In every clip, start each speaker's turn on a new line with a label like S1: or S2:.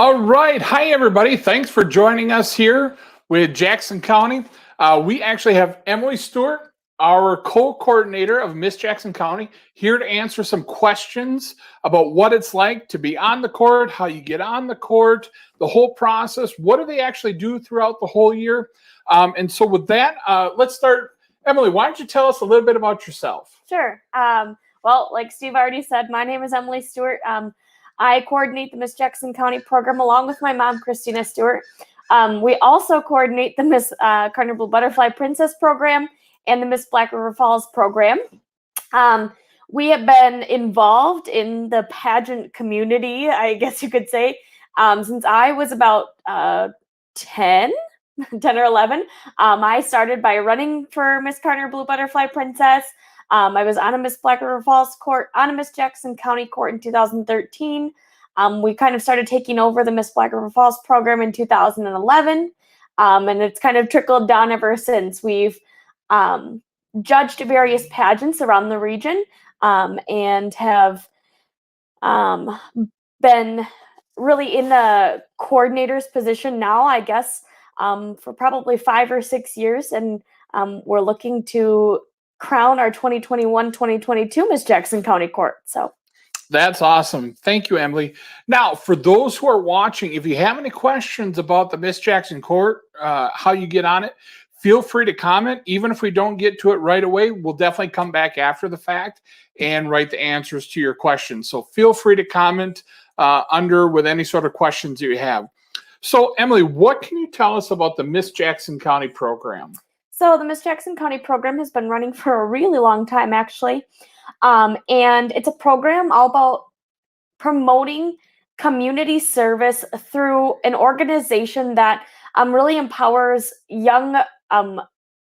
S1: All right. Hi, everybody. Thanks for joining us here with Jackson County. We actually have Emily Stewart, our co-coordinator of Miss Jackson County, here to answer some questions about what it's like to be on the court, how you get on the court, the whole process. What do they actually do throughout the whole year? And so with that, let's start. Emily, why don't you tell us a little bit about yourself?
S2: Sure. Well, like Steve already said, my name is Emily Stewart. I coordinate the Miss Jackson County program along with my mom, Christina Stewart. We also coordinate the Miss Cardinal Blue Butterfly Princess program and the Miss Black River Falls program. We have been involved in the pageant community, I guess you could say, since I was about 10 or 11. I started by running for Miss Cardinal Blue Butterfly Princess. I was on a Miss Black River Falls court, on a Miss Jackson County court in 2013. We kind of started taking over the Miss Black River Falls program in 2011, and it's kind of trickled down ever since. We've judged various pageants around the region and have been really in the coordinator's position now, I guess, for probably 5 or 6 years, and we're looking to crown our 2021-2022 Miss Jackson County Court. So
S1: that's awesome. Thank you, Emily. Now, for those who are watching, if you have any questions about the Miss Jackson Court, how you get on it, feel free to comment. Even if we don't get to it right away, we'll definitely come back after the fact and write the answers to your questions. So feel free to comment under with any sort of questions you have. So, Emily, what can you tell us about the Miss Jackson County program?
S2: So the Miss Jackson County program has been running for a really long time, actually. And it's a program all about promoting community service through an organization that really empowers young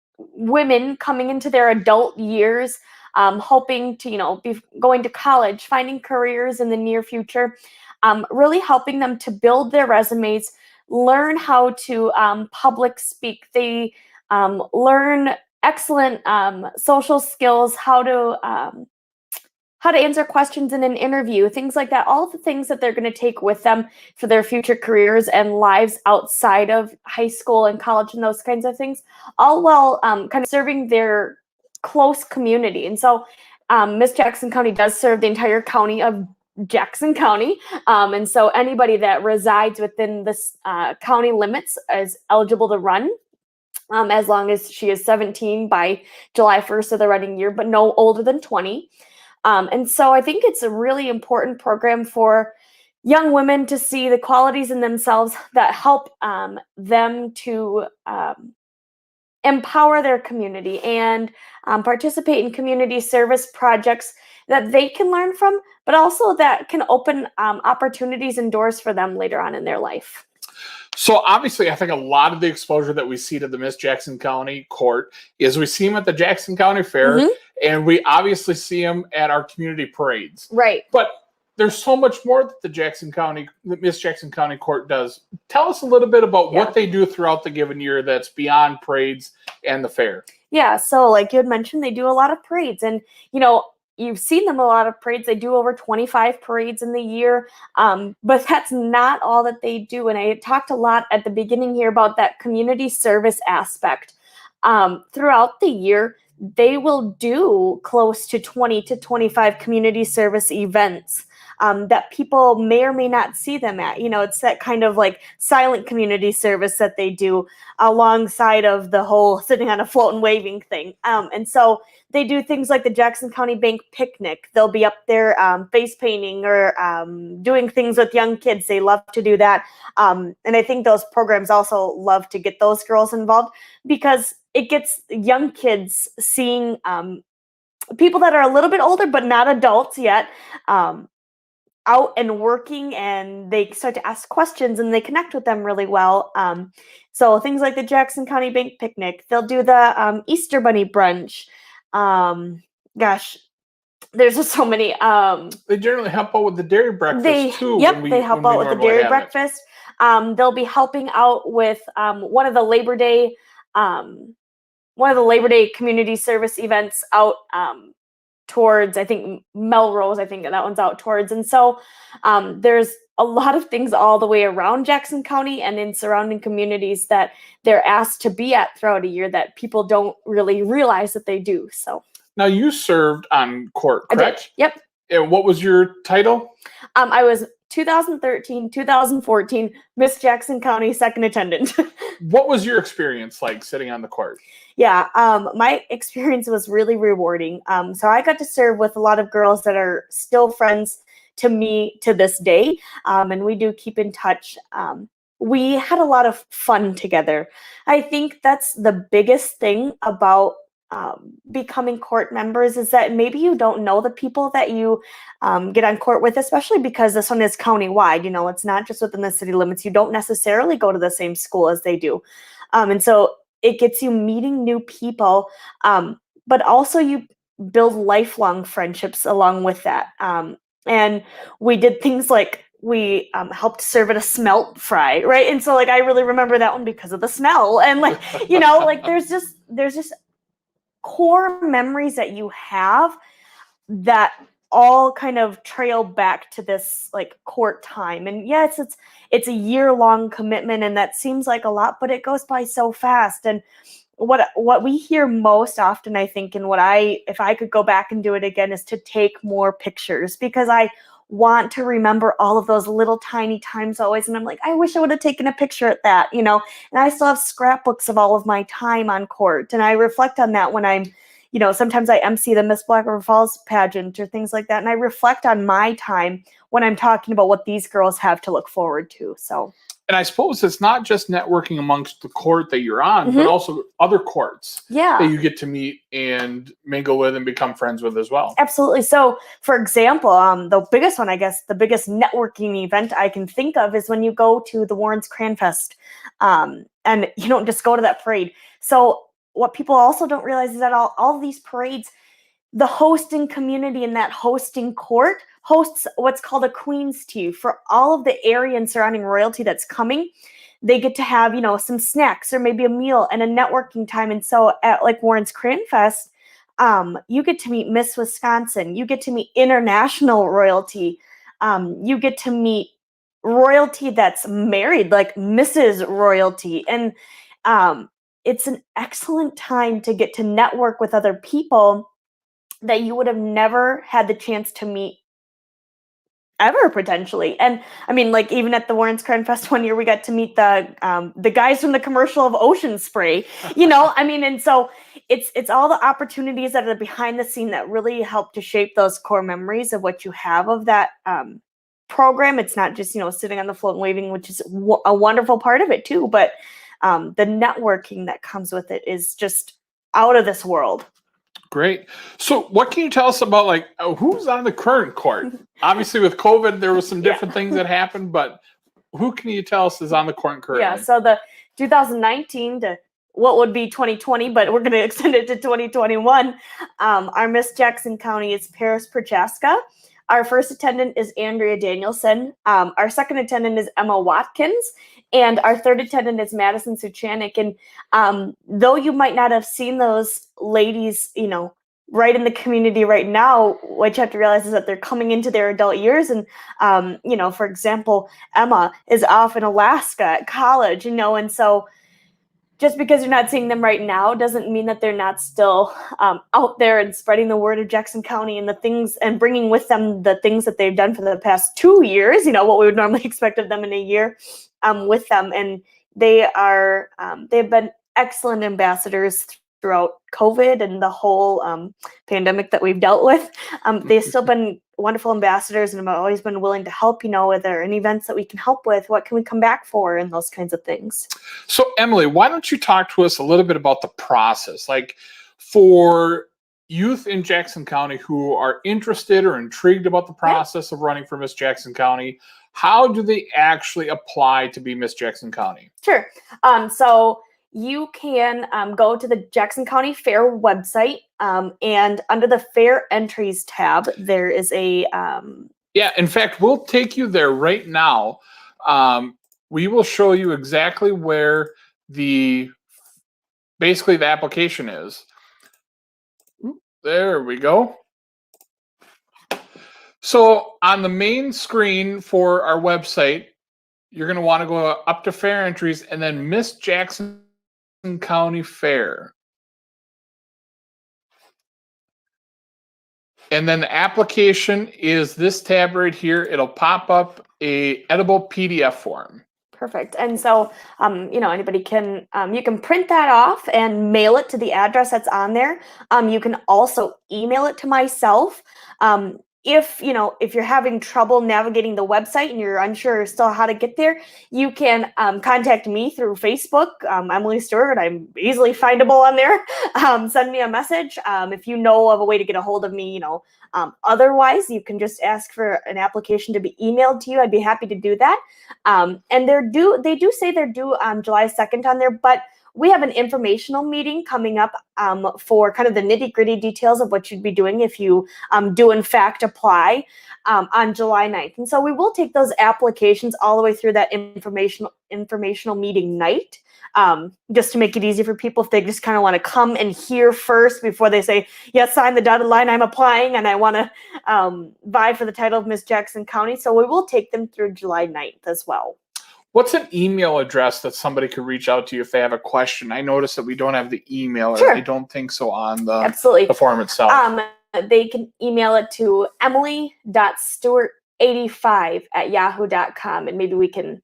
S2: women coming into their adult years, hoping to, be going to college, finding careers in the near future, really helping them to build their resumes, learn how to public speak. They learn excellent social skills, how to answer questions in an interview, things like that, all the things that they're going to take with them for their future careers and lives outside of high school and college and those kinds of things, all while kind of serving their close community. And so Miss Jackson County does serve the entire county of Jackson County. And so anybody that resides within this county limits is eligible to run. As long as she is 17 by July 1st of the running year, but no older than 20. And so I think it's a really important program for young women to see the qualities in themselves that help them to empower their community and participate in community service projects that they can learn from, but also that can open opportunities and doors for them later on in their life.
S1: So obviously, I think a lot of the exposure that we see to the Miss Jackson County Court is we see them at the Jackson County Fair, and we obviously see them at our community parades.
S2: Right.
S1: But there's so much more that the Miss Jackson County Court does. Tell us a little bit about what they do throughout the given year that's beyond parades and the fair.
S2: Yeah, so like you had mentioned, they do a lot of parades, and you've seen them a lot of parades. They do over 25 parades in the year, but that's not all that they do. And I talked a lot at the beginning here about that community service aspect. Throughout the year, they will do close to 20 to 25 community service events that people may or may not see them at. It's that kind of like silent community service that they do alongside of the whole sitting on a float and waving thing. And so they do things like the Jackson County Bank Picnic. They'll be up there face painting or doing things with young kids. They love to do that. And I think those programs also love to get those girls involved because it gets young kids seeing people that are a little bit older but not adults yet out and working, and they start to ask questions and they connect with them really well. So things like the Jackson County Bank Picnic, they'll do the Easter Bunny Brunch. Gosh, there's just so many.
S1: They generally help out with the dairy breakfast too.
S2: Yep, they help out with the dairy breakfast. They'll be helping out with one of the Labor Day community service events out towards, I think, Melrose. I think that one's out towards. And so there's a lot of things all the way around Jackson County and in surrounding communities that they're asked to be at throughout a year that people don't really realize that they do. So
S1: Now you served on court,
S2: I did.
S1: correct?
S2: Yep.
S1: And what was your title?
S2: I was 2013, 2014 Miss Jackson County second attendant.
S1: What was your experience like sitting on the court?
S2: Yeah, my experience was really rewarding. So I got to serve with a lot of girls that are still friends to me to this day, and we do keep in touch. We had a lot of fun together. I think that's the biggest thing about becoming court members is that maybe you don't know the people that you get on court with, especially because this one is countywide. You know, it's not just within the city limits. You don't necessarily go to the same school as they do. And so it gets you meeting new people, but also you build lifelong friendships along with that. And we did things like we helped serve at a smelt fry, right? And so like I really remember that one because of the smell. And like, you know, like there's just core memories that you have that all kind of trail back to this like court time. And yes, it's a year-long commitment, and that seems like a lot, but it goes by so fast. And what we hear most often, I think, and if I could go back and do it again, is to take more pictures, because I want to remember all of those little tiny times always. And I'm like, I wish I would have taken a picture at that, you know. And I still have scrapbooks of all of my time on court, and I reflect on that when I'm, you know, sometimes I MC the Miss Black River Falls pageant or things like that, and I reflect on my time when I'm talking about what these girls have to look forward to. So,
S1: and I suppose it's not just networking amongst the court that you're on, but also other courts that you get to meet and mingle with and become friends with as well.
S2: Absolutely. So, for example, the biggest one, I guess, the biggest networking event I can think of is when you go to the Warren's Cranfest, and you don't just go to that parade. So what people also don't realize is that all of these parades, the hosting community in that hosting court hosts what's called a Queen's Tea for all of the area and surrounding royalty that's coming. They get to have, you know, some snacks or maybe a meal and a networking time. And so at like Warren's Cranfest, you get to meet Miss Wisconsin. You get to meet international royalty. You get to meet royalty that's married, like Mrs. Royalty. And it's an excellent time to get to network with other people that you would have never had the chance to meet ever, potentially. And I mean, like even at the Warren's Cranfest one year, we got to meet the guys from the commercial of Ocean Spray, you know. I mean, and so it's all the opportunities that are behind the scene that really help to shape those core memories of what you have of that program. It's not just, you know, sitting on the float and waving, which is a wonderful part of it too, but the networking that comes with it is just out of this world.
S1: Great. So what can you tell us about like who's on the current court? Obviously with COVID, there was some different things that happened, but who can you tell us is on the court currently?
S2: Yeah, so the 2019 to what would be 2020, but we're going to extend it to 2021. Our Miss Jackson County is Paris Prochaska. Our first attendant is Andrea Danielson. Our second attendant is Emma Watkins. And our third attendant is Madison Suchanik. And though you might not have seen those ladies, you know, right in the community right now, what you have to realize is that they're coming into their adult years. And, you know, for example, Emma is off in Alaska at college, you know, and so just because you're not seeing them right now doesn't mean that they're not still out there and spreading the word of Jackson County and the things and bringing with them the things that they've done for the past 2 years, you know, what we would normally expect of them in a year with them. And they've been excellent ambassadors throughout COVID and the whole pandemic that we've dealt with. They've still been wonderful ambassadors and have always been willing to help, you know, are there any events that we can help with? What can we come back for? And those kinds of things.
S1: So Emily, why don't you talk to us a little bit about the process? Like for youth in Jackson County who are interested or intrigued about the process of running for Miss Jackson County, how do they actually apply to be Miss Jackson County?
S2: Sure. So you can go to the Jackson County Fair website, and under the Fair Entries tab, there is a...
S1: Yeah, in fact, we'll take you there right now. We will show you exactly where basically the application is. There we go. So on the main screen for our website, you're going to want to go up to fair entries and then Miss Jackson County Fair. And then the application is this tab right here. It'll pop up a editable PDF form.
S2: Perfect. And so, anybody can, you can print that off and mail it to the address that's on there. You can also email it to myself. If you're having trouble navigating the website and you're unsure still how to get there, you can contact me through Facebook, Emily Stewart. I'm easily findable on there. Send me a message. If you know of a way to get a hold of me, otherwise you can just ask for an application to be emailed to you. I'd be happy to do that. And they do say they're due on July 2nd on there, but we have an informational meeting coming up for kind of the nitty-gritty details of what you'd be doing if you do in fact apply on July 9th. And so we will take those applications all the way through that informational meeting night, just to make it easy for people if they just kind of want to come and hear first before they say, yes, sign the dotted line, I'm applying and I want to vie for the title of Miss Jackson County. So we will take them through July 9th as well.
S1: What's an email address that somebody could reach out to you if they have a question? I noticed that we don't have the email.
S2: Sure.
S1: I don't think so on the,
S2: Absolutely.
S1: the form itself.
S2: They can email it to emily.stewart85@yahoo.com, and maybe we can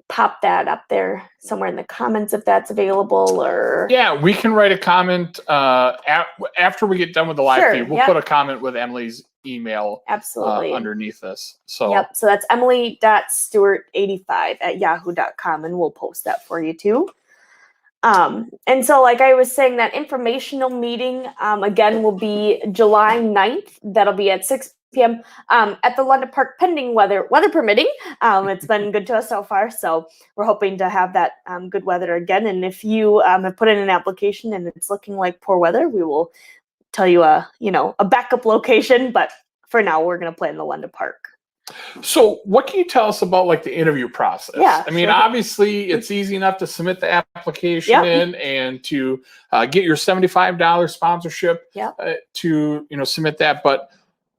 S2: pop that up there somewhere in the comments if that's available. Or
S1: yeah, we can write a comment after we get done with the live
S2: Sure,
S1: feed. We'll
S2: yep.
S1: put a comment with Emily's email
S2: Absolutely.
S1: underneath this. So
S2: Yep. So that's emily.stewart85@yahoo.com, and we'll post that for you too. And so, like I was saying, that informational meeting again will be July 9th. That'll be at 6 p.m. At the Lunda Park, pending weather permitting. It's been good to us so far, so we're hoping to have that good weather again. And if you have put in an application and it's looking like poor weather, we will tell you a backup location. But for now, we're going to play in the Lunda Park.
S1: So what can you tell us about like the interview process?
S2: Yeah,
S1: I mean,
S2: sure.
S1: Obviously it's easy enough to submit the application
S2: Yep.
S1: in and to get your $75 sponsorship to, submit that. But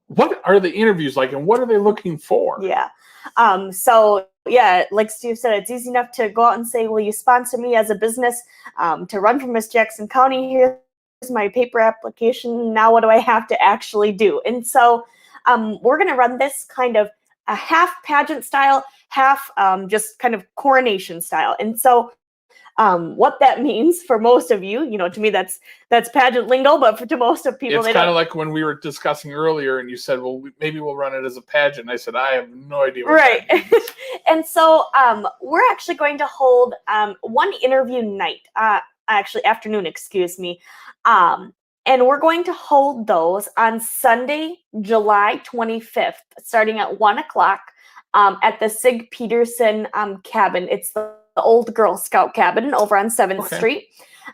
S1: what are the interviews like and what are they looking for?
S2: Yeah. Like Steve said, it's easy enough to go out and say, will you sponsor me as a business to run for Miss Jackson County? Here's my paper application. Now what do I have to actually do? And so we're going to run this kind of a half pageant style, half just kind of coronation style. And so what that means for most of you, to me, that's pageant lingo, but to most of people,
S1: it's kind of like when we were discussing earlier and you said, well, maybe we'll run it as a pageant. I said, I have no idea what
S2: right.
S1: that means.
S2: And so we're actually going to hold one interview night, afternoon, excuse me. And we're going to hold those on Sunday, July 25th, starting at 1 o'clock at the Sig Peterson cabin. It's the old Girl Scout cabin over on 7th Street.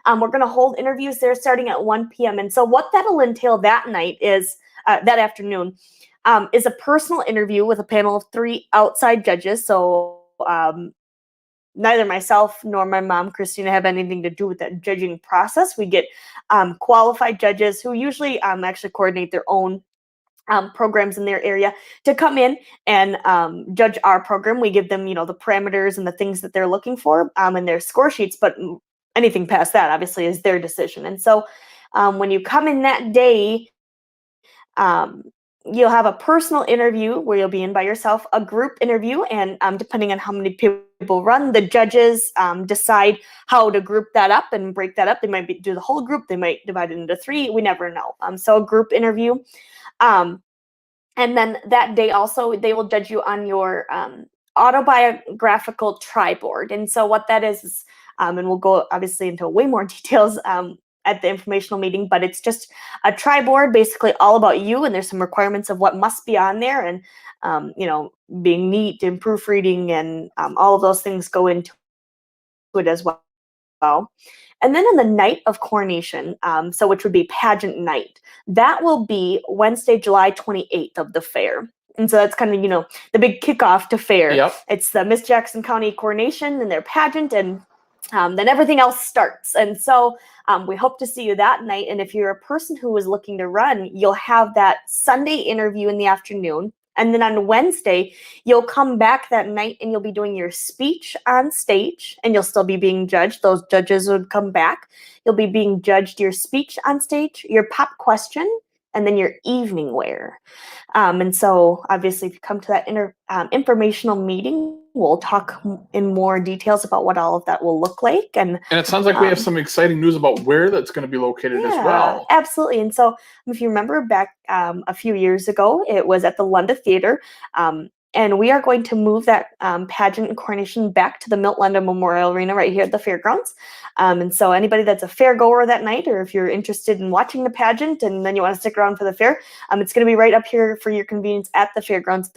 S2: We're going to hold interviews there starting at 1 p.m. And so what that'll entail that night is, that afternoon, is a personal interview with a panel of 3 outside judges. So neither myself nor my mom, Christina, have anything to do with that judging process. We get qualified judges who usually actually coordinate their own programs in their area to come in and judge our program. We give them, the parameters and the things that they're looking for in their score sheets, but anything past that obviously is their decision. And so when you come in that day, you'll have a personal interview where you'll be in by yourself, a group interview, and depending on how many people run, the judges decide how to group that up and break that up. They might do the whole group. They might divide it into 3. We never know. So a group interview. And then that day also, they will judge you on your autobiographical tri-board. And so what that is and we'll go obviously into way more details at the informational meeting, but it's just a tri-board, basically all about you. And there's some requirements of what must be on there, and being neat and proofreading and all of those things go into it as well. And then on the night of coronation, which would be pageant night, that will be Wednesday, July 28th of the fair. And so that's kind of, the big kickoff to fair.
S1: Yep.
S2: It's the Miss Jackson County coronation and their pageant, and then everything else starts. And so we hope to see you that night. And if you're a person who is looking to run, you'll have that Sunday interview in the afternoon. And then on Wednesday, you'll come back that night and you'll be doing your speech on stage, and you'll still be being judged. Those judges would come back. You'll be being judged your speech on stage, your pop question, and then your evening wear. And so obviously if you come to that informational meeting, we'll talk in more details about what all of that will look like. And
S1: it sounds like we have some exciting news about where that's going to be located as well.
S2: Absolutely. And so if you remember back a few years ago, it was at the Lunda Theater. And we are going to move that pageant and coronation back to the Milt Lunda Memorial Arena right here at the fairgrounds. And so anybody that's a fair goer that night, or if you're interested in watching the pageant and then you want to stick around for the fair, it's going to be right up here for your convenience at the fairgrounds,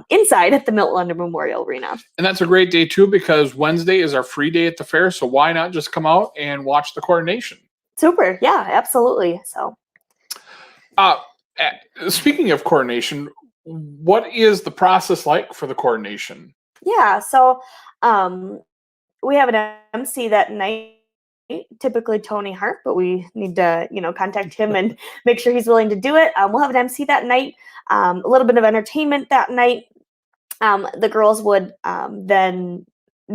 S2: inside at the Milt Lunda Memorial Arena.
S1: And that's a great day too, because Wednesday is our free day at the fair. So why not just come out and watch the coronation?
S2: Super. Yeah, absolutely. So
S1: speaking of coronation, what is the process like for the coronation?
S2: Yeah, so we have an MC that night, typically Tony Hart, but we need to, contact him and make sure he's willing to do it. We'll have an MC that night, a little bit of entertainment that night. The girls would then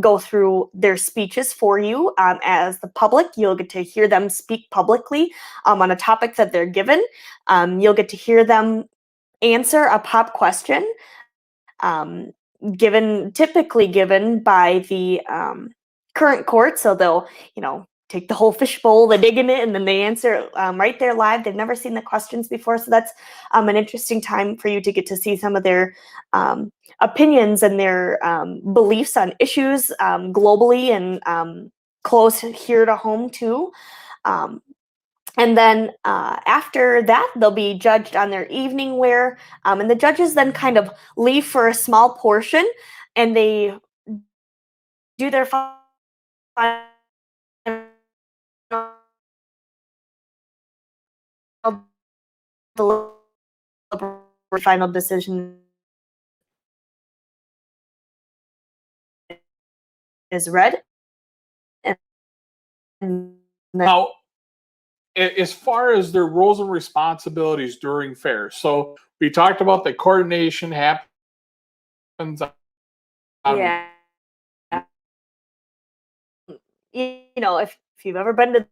S2: go through their speeches for you as the public. You'll get to hear them speak publicly on a topic that they're given. You'll get to hear them answer a pop question typically given by the current court. So they'll, take the whole fishbowl, they dig in it, and then they answer right there live. They've never seen the questions before. So that's an interesting time for you to get to see some of their opinions and their beliefs on issues globally and close here to home too. And then after that, they'll be judged on their evening wear. And the judges then kind of leave for a small portion, and they do their final decision is read. And
S1: now, as far as their roles and responsibilities during fair, so we talked about the coordination happens.
S2: Yeah. If you've ever been to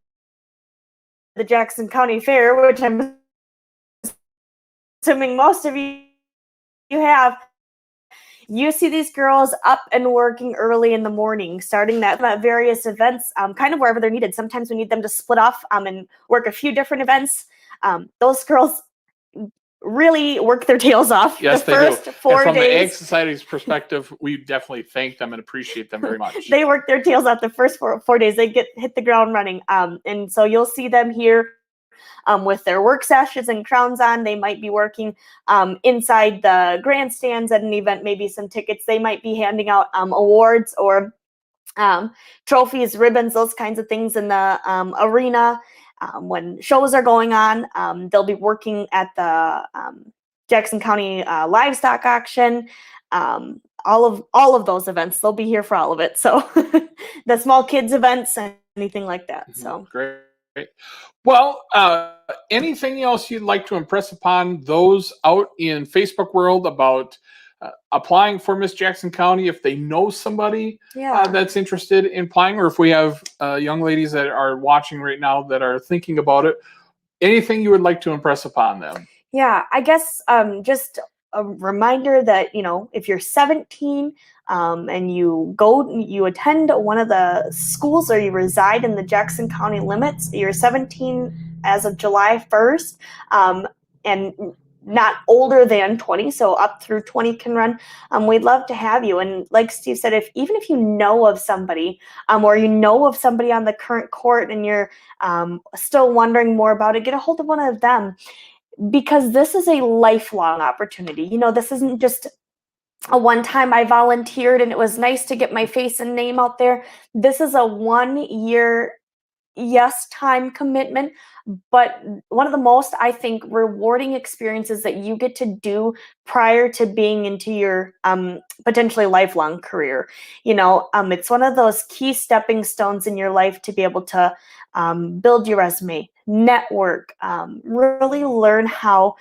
S2: the Jackson County Fair, which I'm assuming most of you have, you see these girls up and working early in the morning, starting at various events, kind of wherever they're needed. Sometimes we need them to split off and work a few different events. Those girls really work their tails off.
S1: Yes,
S2: the first 4
S1: from
S2: days.
S1: the Ag Society's perspective, we definitely thank them and appreciate them very much.
S2: They work their tails off the first 4 days. They hit the ground running. And so you'll see them here with their work sashes and crowns on. They might be working inside the grandstands at an event, maybe some tickets. They might be handing out awards or trophies, ribbons, those kinds of things in the arena. When shows are going on, they'll be working at the Jackson County livestock auction. All of those events, they'll be here for all of it. So the small kids events and anything like that. So
S1: great. Well, anything else you'd like to impress upon those out in Facebook world about applying for Miss Jackson County, if they know somebody that's interested in applying, or if we have young ladies that are watching right now that are thinking about it, anything you would like to impress upon them?
S2: Yeah, I guess just a reminder that, if you're 17 and you attend one of the schools or you reside in the Jackson County limits, you're 17 as of July 1st and not older than 20, so up through 20 can run. We'd love to have you. And like Steve said, even if you know of somebody or you know of somebody on the current court and you're still wondering more about it, get a hold of one of them, because this is a lifelong opportunity. This isn't just a one time I volunteered and it was nice to get my face and name out there. This is a 1 year yes, time commitment, but one of the most, I think, rewarding experiences that you get to do prior to being into your potentially lifelong career. It's one of those key stepping stones in your life to be able to build your resume, network, really learn how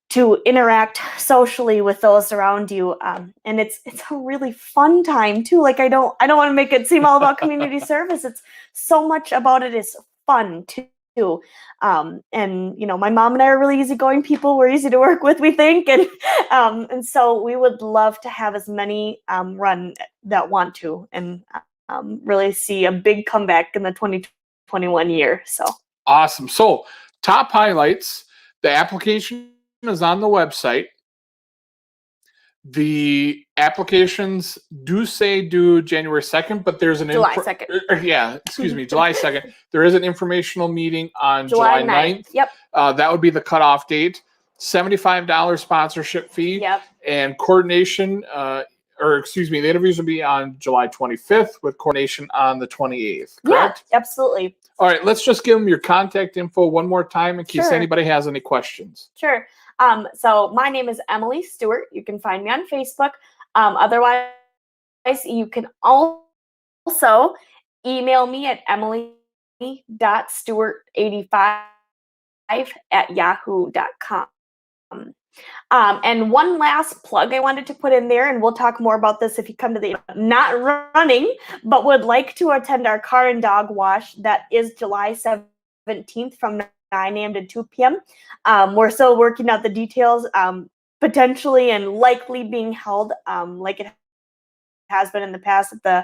S2: to interact socially with those around you, and it's a really fun time too. Like, I don't want to make it seem all about community service. It's so much about it is fun too. And my mom and I are really easygoing people. We're easy to work with, we think, and so we would love to have as many run that want to, and really see a big comeback in the 2021 year. So
S1: Awesome. So, top highlights: the application is on the website. The applications do say due January 2nd, but there's an
S2: July 2nd.
S1: Yeah, excuse me, July 2nd. There is an informational meeting on July 9th.
S2: Yep.
S1: That would be the cutoff date. $75 sponsorship fee.
S2: Yep.
S1: And coordination, the interviews will be on July 25th with coordination on the 28th. Correct?
S2: Yeah, absolutely.
S1: All right, let's just give them your contact info one more time in case
S2: Sure.
S1: anybody has any questions.
S2: Sure. So my name is Emily Stewart. You can find me on Facebook. Otherwise, you can also email me at emily.stewart85@yahoo.com. And one last plug I wanted to put in there, and we'll talk more about this if you come to the not running, but would like to attend our car and dog wash. That is July 17th from 9 a.m. to 2 p.m. We're still working out the details, potentially and likely being held like it has been in the past at the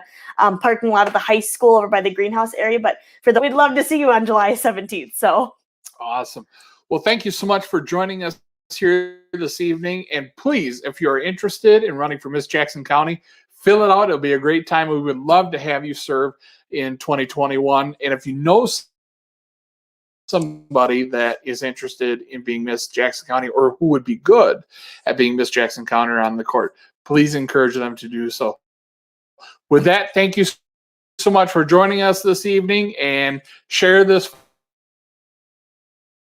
S2: parking lot of the high school over by the greenhouse area. But we'd love to see you on July 17th. So
S1: awesome. Well, thank you so much for joining us here this evening. And please, if you're interested in running for Miss Jackson County, fill it out. It'll be a great time. We would love to have you serve in 2021. And if you know somebody that is interested in being Miss Jackson County or who would be good at being Miss Jackson County on the court, please encourage them to do so. With that, thank you so much for joining us this evening, and share this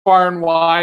S1: far and wide.